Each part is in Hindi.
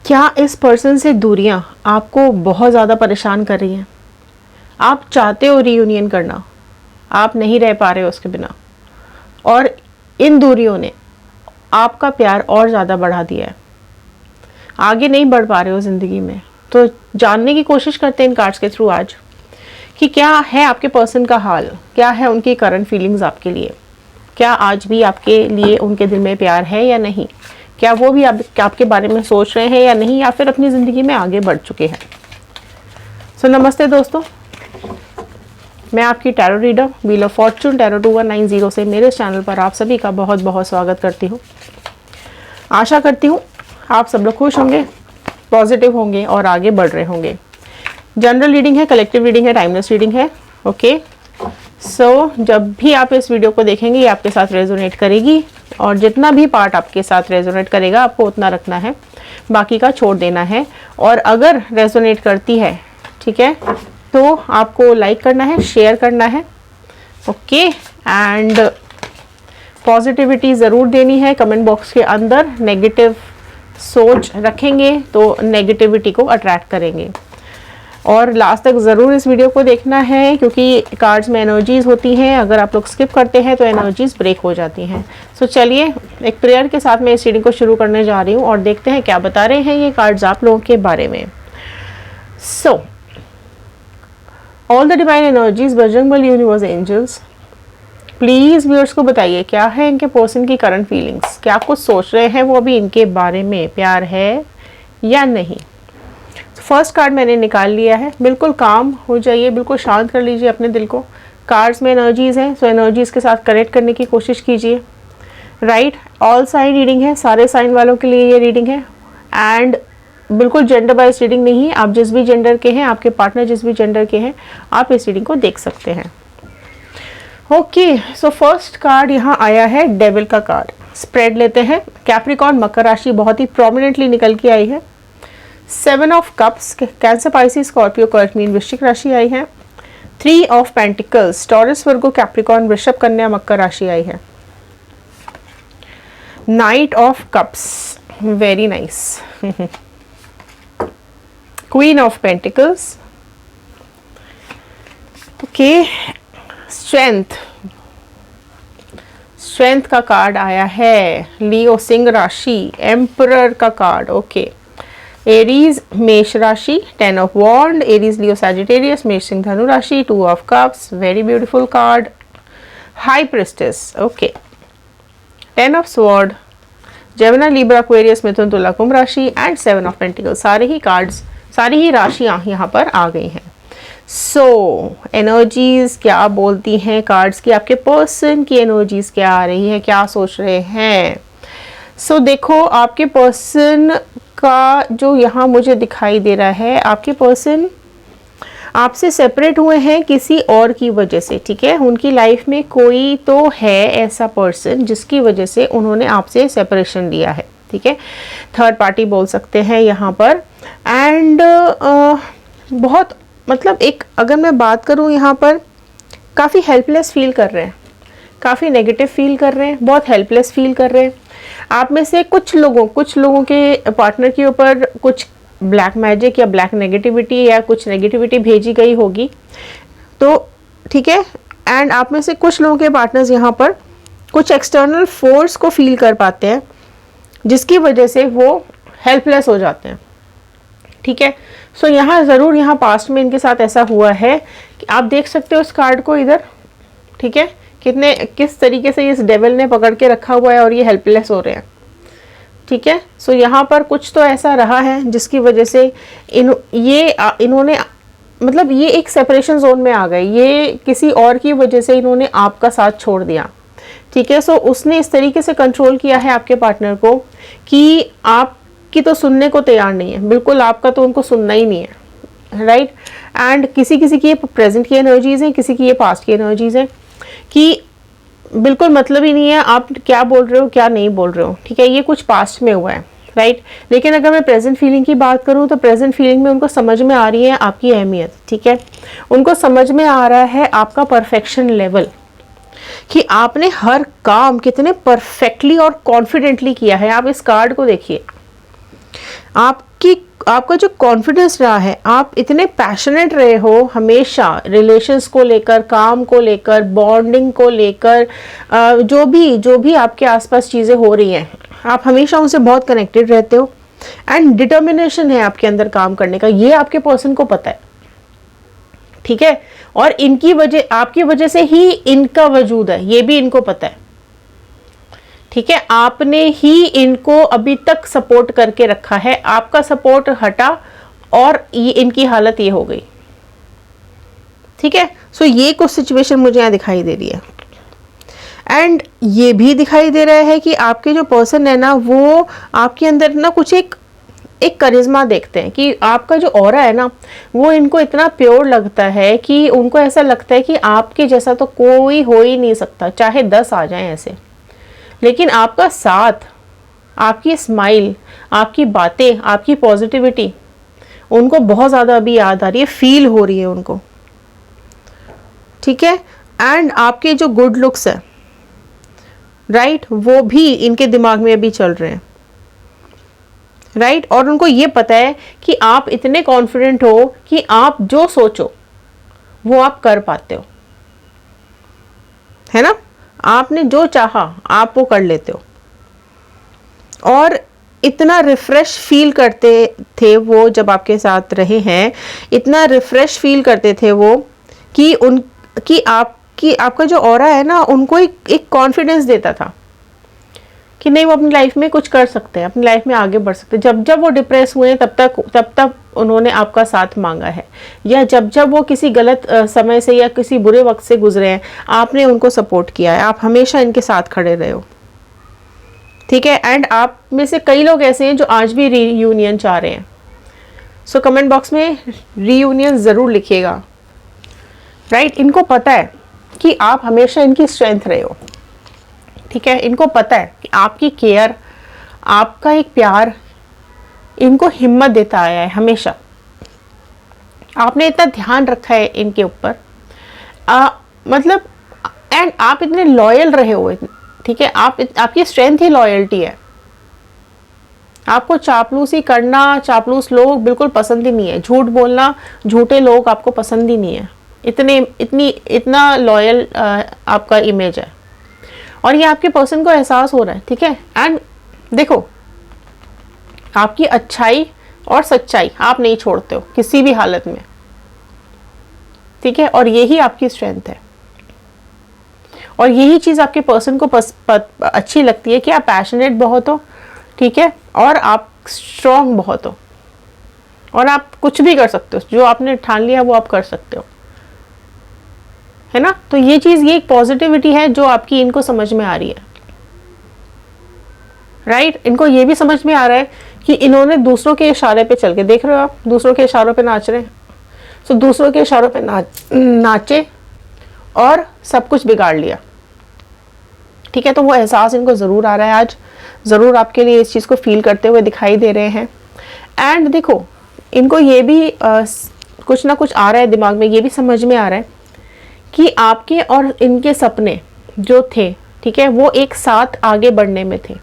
क्या इस पर्सन से दूरियां आपको बहुत ज़्यादा परेशान कर रही हैं? आप चाहते हो रीयूनियन करना, आप नहीं रह पा रहे हो उसके बिना, और इन दूरियों ने आपका प्यार और ज़्यादा बढ़ा दिया है, आगे नहीं बढ़ पा रहे हो ज़िंदगी में। तो जानने की कोशिश करते हैं इन कार्ड्स के थ्रू आज कि क्या है आपके पर्सन का हाल, क्या है उनकी करंट फीलिंग्स आपके लिए, क्या आज भी आपके लिए उनके दिल में प्यार है या नहीं, क्या वो भी आपके बारे में सोच रहे हैं या नहीं, या फिर अपनी ज़िंदगी में आगे बढ़ चुके हैं। सो नमस्ते दोस्तों, मैं आपकी tarot reader wheel of Fortune tarot 2190 से मेरे चैनल पर आप सभी का बहुत बहुत स्वागत करती हूँ। आशा करती हूँ आप सब लोग खुश होंगे, पॉजिटिव होंगे और आगे बढ़ रहे होंगे। जनरल रीडिंग है, कलेक्टिव रीडिंग है, टाइमलेस रीडिंग है। ओके, सो जब भी आप इस वीडियो को देखेंगे ये आपके साथ रेजोनेट करेगी, और जितना भी पार्ट आपके साथ रेजोनेट करेगा आपको उतना रखना है, बाकी का छोड़ देना है। और अगर रेजोनेट करती है, ठीक है, तो आपको लाइक करना है, शेयर करना है। ओके, एंड पॉजिटिविटी ज़रूर देनी है कमेंट बॉक्स के अंदर। नेगेटिव सोच रखेंगे तो नेगेटिविटी को अट्रैक्ट करेंगे। और लास्ट तक ज़रूर इस वीडियो को देखना है, क्योंकि कार्ड्स में एनर्जीज़ होती हैं, अगर आप लोग स्किप करते हैं तो एनर्जीज़ ब्रेक हो जाती हैं। सो चलिए एक प्रेयर के साथ मैं इस रीडिंग को शुरू करने जा रही हूँ और देखते हैं क्या बता रहे हैं ये कार्ड्स आप लोगों के बारे में। So all the divine energies, Bajrangbali, universe, angels, please viewers को बताइए क्या है इनके पर्सन की करंट फीलिंग्स, क्या कुछ सोच रहे हैं वो अभी इनके बारे में, प्यार है या नहीं। फर्स्ट कार्ड मैंने निकाल लिया है। बिल्कुल काम हो जाइए, बिल्कुल शांत कर लीजिए अपने दिल को। कार्ड्स में एनर्जीज़ हैं, सो एनर्जीज़ के साथ कनेक्ट करने की कोशिश कीजिए। राइट, ऑल साइन रीडिंग है, सारे साइन वालों के लिए ये रीडिंग है। एंड बिल्कुल जेंडर वाइज रीडिंग नहीं है, आप जिस भी जेंडर के हैं, आपके पार्टनर जिस भी जेंडर के हैं, आप इस रीडिंग को देख सकते हैं। ओके, सो फर्स्ट कार्ड यहाँ आया है डेविल का कार्ड। स्प्रेड लेते हैं। कैप्रिकॉर्न, मकर राशि बहुत ही प्रोमिनेंटली निकल के आई है। 7 of cups, cancer, Pisces, Scorpio, कर्क, मीन, वृश्चिक राशि आई है। 3 of pentacles, taurus, Virgo, Capricorn, वृषभ, कन्या, मकर राशि आई है। Night of cups, very nice. Queen of pentacles. Okay, strength का कार्ड आया है। लियो, सिंह राशि, एम्परर का कार्ड। ओके, एरीज, मेष राशि, 10 of wand, Aries, Leo, Sagittarius, मेष, सिंह, धनु राशि, 2 of cups, very beautiful card. High priestess, okay, 10 of sword, Gemini, Libra, Aquarius, मिथुन, तुला, कुंभ राशि, एंड 7 ऑफ पेंटिकल्स। सारे ही कार्ड्स, सारी ही राशियां यहाँ पर आ गई हैं। सो एनर्जीज क्या बोलती हैं कार्ड्स की, आपके पर्सन की एनर्जीज क्या आ रही है, क्या सोच रहे हैं। सो देखो, आपके पर्सन का जो यहाँ मुझे दिखाई दे रहा है, आपके पर्सन आपसे सेपरेट हुए हैं किसी और की वजह से, ठीक है। उनकी लाइफ में कोई तो है ऐसा पर्सन जिसकी वजह से उन्होंने आपसे सेपरेशन लिया है, ठीक है। थर्ड पार्टी बोल सकते हैं यहाँ पर। एंड बहुत मतलब एक अगर मैं बात करूँ यहाँ पर, काफ़ी हेल्पलेस फील कर रहे हैं, काफ़ी नेगेटिव फील कर रहे हैं, बहुत हेल्पलेस फील कर रहे हैं। आप में से कुछ लोगों के पार्टनर के ऊपर कुछ ब्लैक मैजिक या ब्लैक नेगेटिविटी या कुछ नेगेटिविटी भेजी गई होगी, तो ठीक है। एंड आप में से कुछ लोगों के पार्टनर्स यहाँ पर कुछ एक्सटर्नल फोर्स को फील कर पाते हैं, जिसकी वजह से वो हेल्पलेस हो जाते हैं, ठीक है। सो यहाँ ज़रूर यहाँ पास्ट में इनके साथ ऐसा हुआ है कि आप देख सकते हो इस कार्ड को इधर, ठीक है, किस तरीके से इस डेविल ने पकड़ के रखा हुआ है और ये हेल्पलेस हो रहे हैं, ठीक है। सो यहाँ पर कुछ तो ऐसा रहा है जिसकी वजह से इन्होंने मतलब ये एक सेपरेशन जोन में आ गए, ये किसी और की वजह से इन्होंने आपका साथ छोड़ दिया, ठीक है। सो उसने इस तरीके से कंट्रोल किया है आपके पार्टनर को कि आपकी तो सुनने को तैयार नहीं है, बिल्कुल आपका तो उनको सुनना ही नहीं है, राइट। एंड किसी की ये प्रेजेंट की एनर्जीज हैं, किसी की ये पास्ट की एनर्जीज हैं कि बिल्कुल मतलब ही नहीं है आप क्या बोल रहे हो क्या नहीं बोल रहे हो, ठीक है। ये कुछ पास्ट में हुआ है, राइट। लेकिन अगर मैं प्रेजेंट फीलिंग की बात करूं तो प्रेजेंट फीलिंग में उनको समझ में आ रही है आपकी अहमियत, ठीक है। उनको समझ में आ रहा है आपका परफेक्शन लेवल, कि आपने हर काम कितने परफेक्टली और कॉन्फिडेंटली किया है। आप इस कार्ड को देखिए, आपका जो कॉन्फिडेंस रहा है, आप इतने पैशनेट रहे हो हमेशा रिलेशंस को लेकर, काम को लेकर, बॉन्डिंग को लेकर, जो भी आपके आसपास चीज़ें हो रही हैं, आप हमेशा उनसे बहुत कनेक्टेड रहते हो। एंड डिटर्मिनेशन है आपके अंदर काम करने का, ये आपके पर्सन को पता है, ठीक है। और इनकी वजह, आपकी वजह से ही इनका वजूद है, ये भी इनको पता है, ठीक है। आपने ही इनको अभी तक सपोर्ट करके रखा है, आपका सपोर्ट हटा और ये इनकी हालत ये हो गई, ठीक है। सो ये कुछ सिचुएशन मुझे यहाँ दिखाई दे रही है। एंड ये भी दिखाई दे रहा है कि आपके जो पर्सन है ना, वो आपके अंदर ना कुछ एक करिश्मा देखते हैं, कि आपका जो ऑरा है ना, वो इनको इतना प्योर लगता है कि उनको ऐसा लगता है कि आपके जैसा तो कोई हो ही नहीं सकता, चाहे 10 आ जाएं ऐसे। लेकिन आपका साथ, आपकी स्माइल, आपकी बातें, आपकी पॉजिटिविटी उनको बहुत ज़्यादा अभी याद आ रही है, फील हो रही है उनको, ठीक है। एंड आपके जो गुड लुक्स है, राइट, वो भी इनके दिमाग में अभी चल रहे हैं, राइट। और उनको ये पता है कि आप इतने कॉन्फिडेंट हो कि आप जो सोचो वो आप कर पाते हो, है ना। आपने जो चाहा आप वो कर लेते हो। और इतना रिफ्रेश फील करते थे वो जब आपके साथ रहे हैं, इतना रिफ्रेश फील करते थे वो कि आपका जो ऑरा है ना, उनको एक कॉन्फिडेंस देता था कि नहीं, वो अपनी लाइफ में कुछ कर सकते हैं, अपनी लाइफ में आगे बढ़ सकते हैं। जब वो डिप्रेस हुए तब तक उन्होंने आपका साथ मांगा है, या जब वो किसी गलत समय से या किसी बुरे वक्त से गुजरे हैं, आपने उनको सपोर्ट किया है, आप हमेशा इनके साथ खड़े रहे हो, ठीक है। एंड आप में से कई लोग ऐसे हैं जो आज भी रीयूनियन चाह रहे हैं। सो कमेंट बॉक्स में रीयूनियन ज़रूर लिखिएगा, राइट। इनको पता है कि आप हमेशा इनकी स्ट्रेंथ रहे हो, ठीक है। इनको पता है कि आपकी केयर, आपका एक प्यार इनको हिम्मत देता आया है हमेशा। आपने इतना ध्यान रखा है इनके ऊपर, मतलब, एंड आप इतने लॉयल रहे हो, ठीक है। आपकी स्ट्रेंथ ही लॉयल्टी है। आपको चापलूसी करना, चापलूस लोग बिल्कुल पसंद ही नहीं है, झूठ बोलना, झूठे लोग आपको पसंद ही नहीं है। इतना लॉयल आपका इमेज है, और ये आपके पर्सन को एहसास हो रहा है, ठीक है। एंड देखो, आपकी अच्छाई और सच्चाई आप नहीं छोड़ते हो किसी भी हालत में, ठीक है। और यही आपकी स्ट्रेंथ है, और यही चीज़ आपके पर्सन को अच्छी लगती है कि आप पैशनेट बहुत हो, ठीक है, और आप स्ट्रॉन्ग बहुत हो, और आप कुछ भी कर सकते हो, जो आपने ठान लिया वो आप कर सकते हो, है ना। तो ये चीज़, ये एक पॉजिटिविटी है जो आपकी इनको समझ में आ रही है, राइट। इनको ये भी समझ में आ रहा है कि इन्होंने दूसरों के इशारे पे चल के, देख रहे हो आप, दूसरों के इशारों पे नाच रहे हैं। सो दूसरों के इशारों पे नाचे और सब कुछ बिगाड़ लिया, ठीक है। तो वो एहसास इनको ज़रूर आ रहा है, आज ज़रूर आपके लिए इस चीज़ को फील करते हुए दिखाई दे रहे हैं। एंड देखो, इनको ये भी कुछ ना कुछ आ रहा है दिमाग में, ये भी समझ में आ रहा है कि आपके और इनके सपने जो थे, ठीक है, वो एक साथ आगे बढ़ने में थे,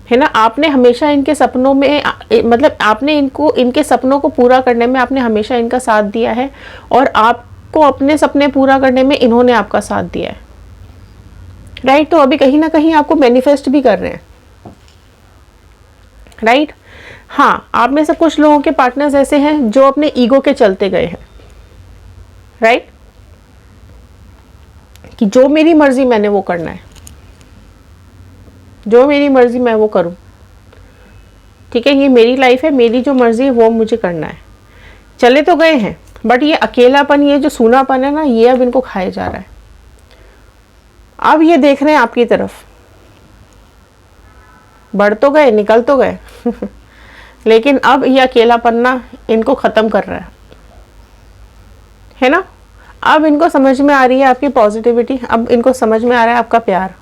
है ना। आपने हमेशा इनके सपनों में, मतलब आपने इनके सपनों को पूरा करने में आपने हमेशा इनका साथ दिया है, और आपको अपने सपने पूरा करने में इन्होंने आपका साथ दिया है, राइट। तो अभी कहीं ना कहीं आपको मैनिफेस्ट भी कर रहे हैं, राइट। हाँ, आप में से कुछ लोगों के पार्टनर्स ऐसे हैं जो अपने ईगो के चलते गए हैं, राइट, कि जो मेरी मर्जी मैंने वो करना है, जो मेरी मर्जी मैं वो करूं, ठीक है, ये मेरी लाइफ है, मेरी जो मर्जी है वो मुझे करना है। चले तो गए हैं, बट ये अकेलापन, ये जो सूनापन है ना, ये अब इनको खाया जा रहा है। अब ये देख रहे हैं आपकी तरफ, बढ़ तो गए, निकल तो गए लेकिन अब ये अकेलापन ना इनको खत्म कर रहा है ना। अब इनको समझ में आ रही है आपकी पॉजिटिविटी, अब इनको समझ में आ रहा है आपका प्यार,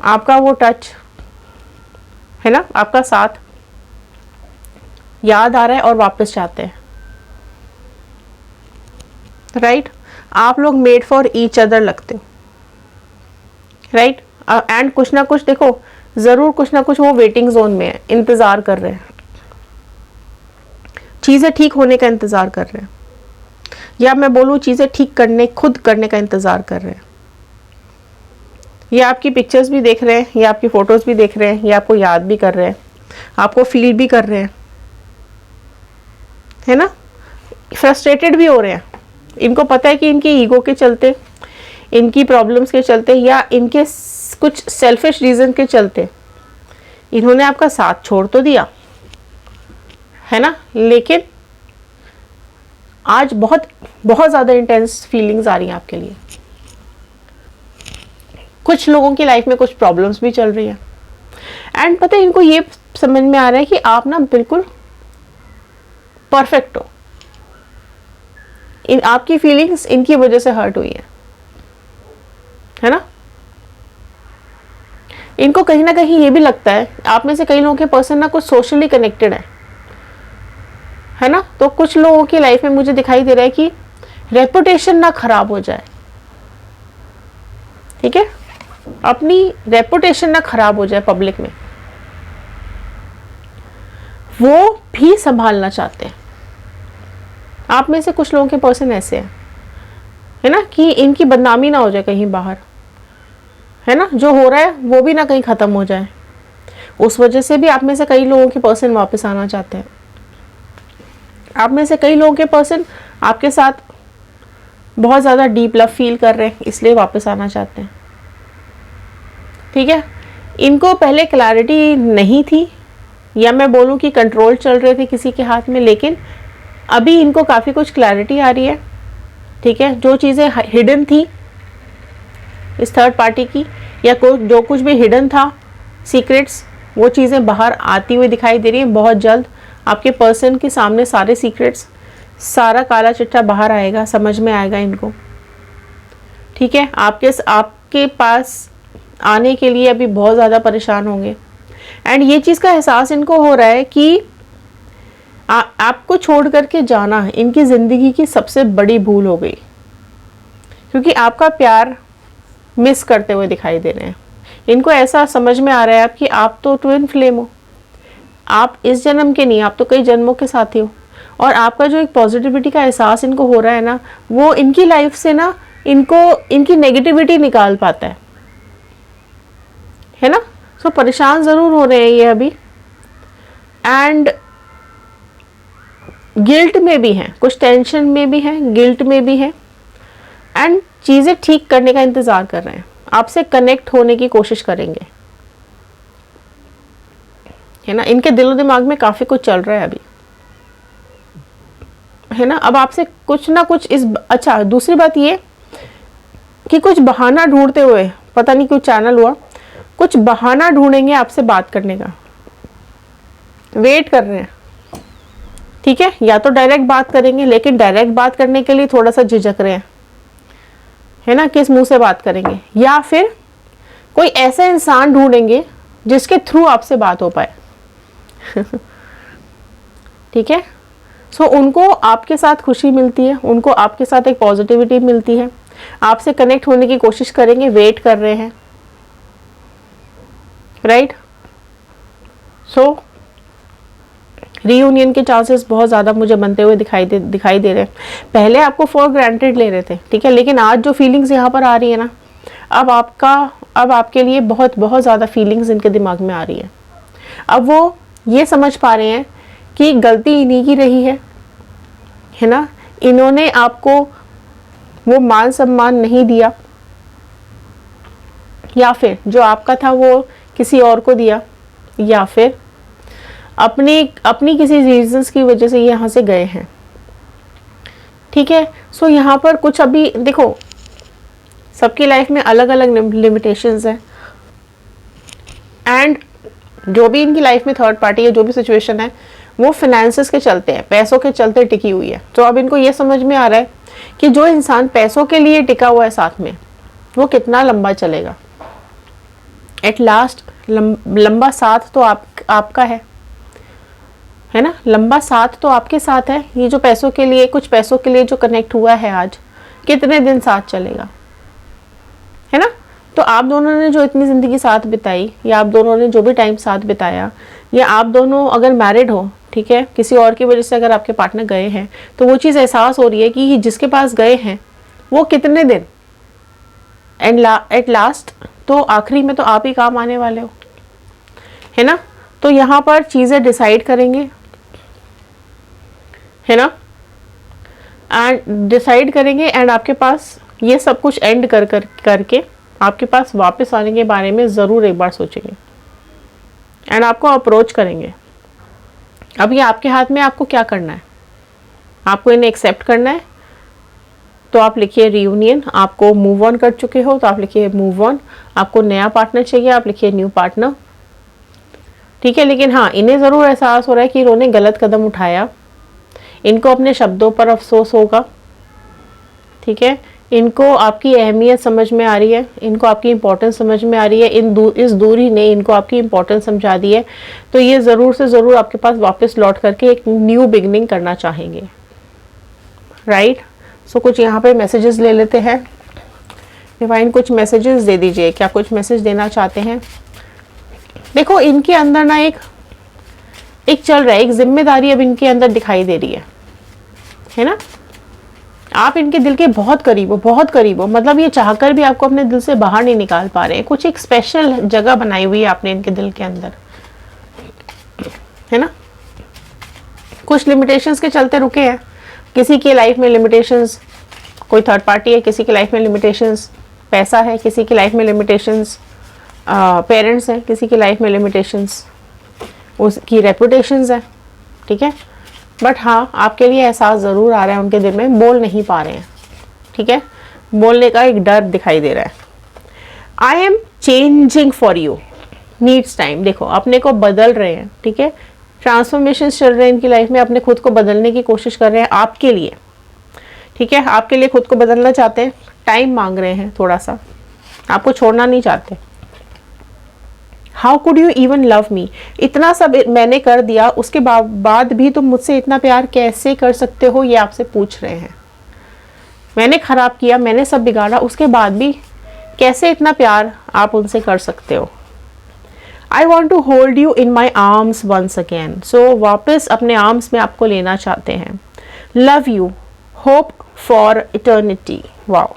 आपका वो टच, है ना, आपका साथ याद आ रहा है और वापस चाहते हैं, राइट। आप लोग मेड फॉर ईच अदर लगते हो, राइट। एंड कुछ ना कुछ देखो, जरूर कुछ ना कुछ वो वेटिंग जोन में है, इंतजार कर रहे हैं, चीजें ठीक होने का इंतजार कर रहे हैं, या मैं बोलूं चीजें ठीक करने, खुद करने का इंतजार कर रहे हैं। ये आपकी पिक्चर्स भी देख रहे हैं, ये आपकी फोटोज भी देख रहे हैं, ये आपको याद भी कर रहे हैं, आपको फील भी कर रहे हैं, है ना। फ्रस्ट्रेटेड भी हो रहे हैं, इनको पता है कि इनके ईगो के चलते, इनकी प्रॉब्लम्स के चलते, या इनके कुछ सेल्फिश रीजन के चलते इन्होंने आपका साथ छोड़ तो दिया, है ना, लेकिन आज बहुत बहुत ज़्यादा इंटेंस फीलिंग्स आ रही हैं आपके लिए। कुछ लोगों की लाइफ में कुछ प्रॉब्लम्स भी चल रही है, एंड पता है इनको ये समझ में आ रहा है कि आप ना बिल्कुल परफेक्ट हो, आपकी फीलिंग्स इनकी वजह से हर्ट हुई है ना। इनको कहीं ना कहीं ये भी लगता है, आप में से कई लोगों के पर्सन ना कुछ सोशली कनेक्टेड है ना। तो कुछ लोगों की लाइफ में मुझे दिखाई दे रहा है कि रेपुटेशन ना खराब हो जाए, ठीक है, अपनी रेपुटेशन ना खराब हो जाए पब्लिक में, वो भी संभालना चाहते हैं। आप में से कुछ लोगों के पर्सन ऐसे हैं, है ना, कि इनकी बदनामी ना हो जाए कहीं बाहर, है ना, जो हो रहा है वो भी ना कहीं खत्म हो जाए। उस वजह से भी आप में से कई लोगों के पर्सन वापस आना चाहते हैं। आप में से कई लोगों के पर्सन आपके साथ बहुत ज़्यादा डीप लव फील कर रहे हैं, इसलिए वापस आना चाहते हैं, ठीक है। इनको पहले क्लैरिटी नहीं थी, या मैं बोलूं कि कंट्रोल चल रहे थे किसी के हाथ में, लेकिन अभी इनको काफ़ी कुछ क्लैरिटी आ रही है, ठीक है। जो चीज़ें हिडन थी इस थर्ड पार्टी की, या जो कुछ भी हिडन था सीक्रेट्स, वो चीज़ें बाहर आती हुई दिखाई दे रही हैं। बहुत जल्द आपके पर्सन के सामने सारे सीक्रेट्स, सारा काला चिट्ठा बाहर आएगा, समझ में आएगा इनको, ठीक है। आपके पास आने के लिए अभी बहुत ज़्यादा परेशान होंगे, एंड ये चीज़ का एहसास इनको हो रहा है कि आपको छोड़ करके जाना इनकी ज़िंदगी की सबसे बड़ी भूल हो गई, क्योंकि आपका प्यार मिस करते हुए दिखाई दे रहे हैं। इनको ऐसा समझ में आ रहा है कि आप तो ट्विन फ्लेम हो, आप इस जन्म के नहीं, आप तो कई जन्मों के साथी हो, और आपका जो एक पॉजिटिविटी का एहसास इनको हो रहा है ना, वो इनकी लाइफ से ना इनकी नेगेटिविटी निकाल पाता है ना। सो परेशान ज़रूर हो रहे हैं ये अभी, एंड गिल्ट में भी हैं, कुछ टेंशन में भी हैं, गिल्ट में भी हैं, एंड चीज़ें ठीक करने का इंतज़ार कर रहे हैं, आपसे कनेक्ट होने की कोशिश करेंगे, है ना। इनके दिलो दिमाग में काफ़ी कुछ चल रहा है अभी, है ना। अब आपसे कुछ ना कुछ अच्छा, दूसरी बात ये कि कुछ बहाना ढूंढते हुए, पता नहीं क्यों चैनल हुआ, कुछ बहाना ढूंढेंगे आपसे बात करने का, वेट कर रहे हैं, ठीक है। या तो डायरेक्ट बात करेंगे, लेकिन डायरेक्ट बात करने के लिए थोड़ा सा झिझक रहे हैं, है ना, किस मुंह से बात करेंगे, या फिर कोई ऐसा इंसान ढूंढेंगे जिसके थ्रू आपसे बात हो पाए ठीक है। सो उनको आपके साथ खुशी मिलती है, उनको आपके साथ एक पॉजिटिविटी मिलती है, आपसे कनेक्ट होने की कोशिश करेंगे, वेट कर रहे हैं, राइट। सो रीयूनियन के चांसेस बहुत ज़्यादा मुझे बनते हुए दिखाई दे रहे हैं। पहले आपको फॉर ग्रांटेड ले रहे थे, ठीक है, लेकिन आज जो फीलिंग्स यहाँ पर आ रही है ना, अब आपके लिए बहुत बहुत ज़्यादा फीलिंग्स इनके दिमाग में आ रही है। अब वो ये समझ पा रहे हैं कि गलती इन्हीं की रही है ना, इन्होंने आपको वो मान सम्मान नहीं दिया, या फिर जो आपका था वो किसी और को दिया, या फिर अपनी किसी रीजंस की वजह से यहाँ से गए हैं, ठीक है। सो यहाँ पर कुछ अभी देखो, सबकी लाइफ में अलग अलग लिमिटेशंस हैं, एंड जो भी इनकी लाइफ में थर्ड पार्टी है, जो भी सिचुएशन है, वो फाइनेंसेस के चलते हैं, पैसों के चलते टिकी हुई है। तो अब इनको ये समझ में आ रहा है कि जो इंसान पैसों के लिए टिका हुआ है साथ में, वो कितना लंबा चलेगा। एट लास्ट लंबा साथ तो आपका है ना, लंबा साथ तो आपके साथ है। ये जो पैसों के लिए, कुछ पैसों के लिए जो कनेक्ट हुआ है आज, कितने दिन साथ चलेगा, है ना। तो आप दोनों ने जो इतनी ज़िंदगी साथ बिताई, या आप दोनों ने जो भी टाइम साथ बिताया, या आप दोनों अगर मैरिड हो, ठीक है, किसी और की वजह से अगर आपके पार्टनर गए हैं, तो वो चीज़ एहसास हो रही है कि जिसके पास गए हैं वो कितने दिन, एंड एट लास्ट तो आखिरी में तो आप ही काम आने वाले हो, है ना। तो यहाँ पर चीज़ें डिसाइड करेंगे, है ना, एंड डिसाइड करेंगे, एंड आपके पास ये सब कुछ एंड करके आपके पास वापस आने के बारे में ज़रूर एक बार सोचेंगे, एंड आपको अप्रोच करेंगे। अब ये आपके हाथ में, आपको क्या करना है, आपको इन्हें एक्सेप्ट करना है तो आप लिखिए रियूनियन, आपको मूव ऑन कर चुके हो तो आप लिखिए मूव ऑन, आपको नया पार्टनर चाहिए आप लिखिए न्यू पार्टनर, ठीक है। लेकिन हाँ, इन्हें ज़रूर एहसास हो रहा है कि इन्होंने गलत कदम उठाया, इनको अपने शब्दों पर अफसोस होगा, ठीक है। इनको आपकी अहमियत समझ में आ रही है, इनको आपकी इम्पोर्टेंस समझ में आ रही है, इस दूरी ने इनको आपकी इम्पोर्टेंस समझा दी है, तो ये ज़रूर से ज़रूर आपके पास वापस लौट करके एक न्यू बिगनिंग करना चाहेंगे, राइट। सो कुछ यहाँ पे मैसेजेस ले लेते हैं। डिवाइन कुछ मैसेजेस दे दीजिए, क्या कुछ मैसेज देना चाहते हैं। देखो इनके अंदर ना एक चल रहा है, एक जिम्मेदारी अब इनके अंदर दिखाई दे रही है ना। आप इनके दिल के बहुत करीब हो, बहुत करीब हो, मतलब ये चाहकर भी आपको अपने दिल से बाहर नहीं निकाल पा रहे हैं। कुछ एक स्पेशल जगह बनाई हुई है आपने इनके दिल के अंदर, है ना। कुछ लिमिटेशंस के चलते रुके हैं, किसी की लाइफ में लिमिटेशंस, कोई थर्ड पार्टी है, किसी की लाइफ में लिमिटेशंस पैसा है, किसी की लाइफ में लिमिटेशंस पेरेंट्स हैं, किसी की लाइफ में लिमिटेशंस उसकी रेपुटेशंस है, ठीक है। बट हाँ, आपके लिए एहसास ज़रूर आ रहा है उनके दिल में, बोल नहीं पा रहे हैं, ठीक है। बोलने का एक डर दिखाई दे रहा है। I am changing for you, needs time. देखो अपने को बदल रहे हैं, ठीक है, ट्रांसफॉर्मेशन चल रहे हैं इनकी लाइफ में, अपने खुद को बदलने की कोशिश कर रहे हैं आपके लिए, ठीक है। आपके लिए खुद को बदलना चाहते हैं, टाइम मांग रहे हैं थोड़ा सा, आपको छोड़ना नहीं चाहते। How could you even love me, इतना सब मैंने कर दिया उसके बाद भी तुम मुझसे इतना प्यार कैसे कर सकते हो, ये आपसे पूछ रहे हैं। मैंने खराब किया, मैंने सब बिगाड़ा, उसके बाद भी कैसे इतना प्यार आप उनसे कर सकते हो। I want to hold you in my arms once again, so वापस अपने आर्म्स में आपको लेना चाहते हैं। Love you, hope for eternity, wow,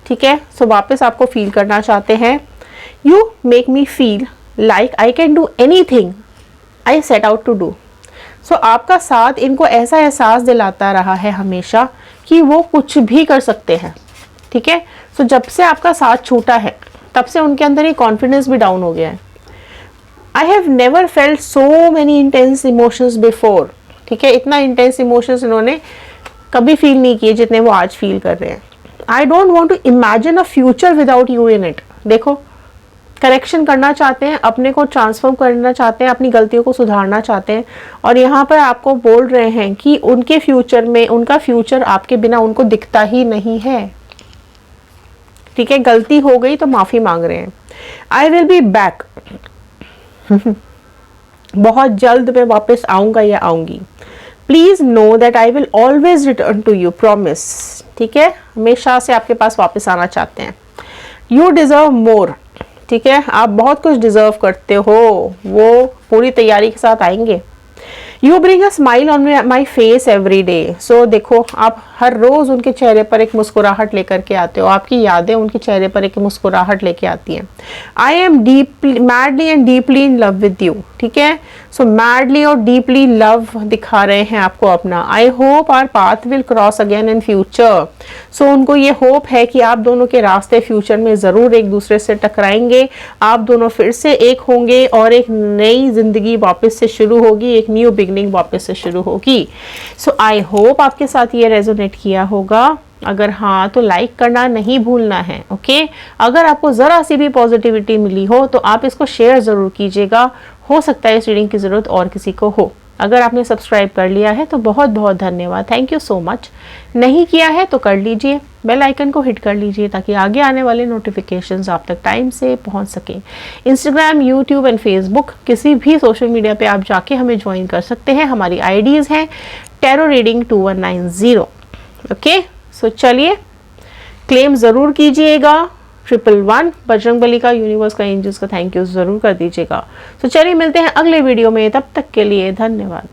ठीक है। सो वापस आपको फील करना चाहते हैं। You make me feel like I can do anything I set out to do. So आपका साथ इनको ऐसा एहसास दिलाता रहा है हमेशा कि वो कुछ भी कर सकते हैं, ठीक है। सो जब से आपका साथ छूटा है तब से उनके अंदर ये कॉन्फिडेंस भी डाउन हो गया है। I have never felt so many intense emotions before, ठीक है। इतना इंटेंस इमोशंस इन्होंने कभी फील नहीं किए जितने वो आज फील कर रहे हैं। I don't want to imagine a future without you in it. देखो करेक्शन करना चाहते हैं, अपने को ट्रांसफॉर्म करना चाहते हैं, अपनी गलतियों को सुधारना चाहते हैं, और यहाँ पर आपको बोल रहे हैं कि उनके फ्यूचर में, उनका फ्यूचर आपके बिना उनको दिखता ही नहीं है, ठीक है। गलती हो गई तो माफी मांग रहे हैं। आई विल बी बैक, बहुत जल्द मैं वापस आऊंगा या आऊंगी। Please know that I will always return to you, promise, ठीक है। हमेशा से आपके पास वापस आना चाहते हैं। यू डिजर्व मोर, ठीक है, आप बहुत कुछ डिजर्व करते हो, वो पूरी तैयारी के साथ आएंगे। You bring a smile on my face every day, so देखो आप हर रोज उनके चेहरे पर एक मुस्कुराहट लेकर के आते हो, आपकी यादें उनके चेहरे पर एक मुस्कुराहट लेके आती हैं। I am deeply, madly and deeply in love with you, ठीक है। सो मैडली और डीपली लव दिखा रहे हैं आपको अपना। I hope our path will cross again in future, so उनको ये होप है कि आप दोनों के रास्ते फ्यूचर में जरूर एक दूसरे से टकराएंगे, आप दोनों फिर से एक होंगे और एक नई जिंदगी वापस से शुरू होगी, एक न्यू बिगनिंग वापस से शुरू होगी। सो आई होप आपके साथ ये रेजोनेट किया होगा। अगर हाँ तो लाइक करना नहीं भूलना है, ओके। अगर आपको जरा सी भी पॉजिटिविटी मिली हो तो आप इसको शेयर जरूर कीजिएगा, हो सकता है इस रीडिंग की जरूरत और किसी को हो। अगर आपने सब्सक्राइब कर लिया है तो बहुत बहुत धन्यवाद, थैंक यू सो मच। नहीं किया है तो कर लीजिए, बेल आइकन को हिट कर लीजिए ताकि आगे आने वाले नोटिफिकेशंस आप तक टाइम से पहुंच सके। इंस्टाग्राम, यूट्यूब एंड फेसबुक, किसी भी सोशल मीडिया पे आप जाके हमें ज्वाइन कर सकते हैं। हमारी आईडीज हैं टैरो रीडिंग 2190, ओके। सो चलिए क्लेम ज़रूर कीजिएगा। 111 बजरंगबली का, यूनिवर्स का, एंजल्स का थैंक यू ज़रूर कर दीजिएगा। तो चलिए मिलते हैं अगले वीडियो में, तब तक के लिए धन्यवाद।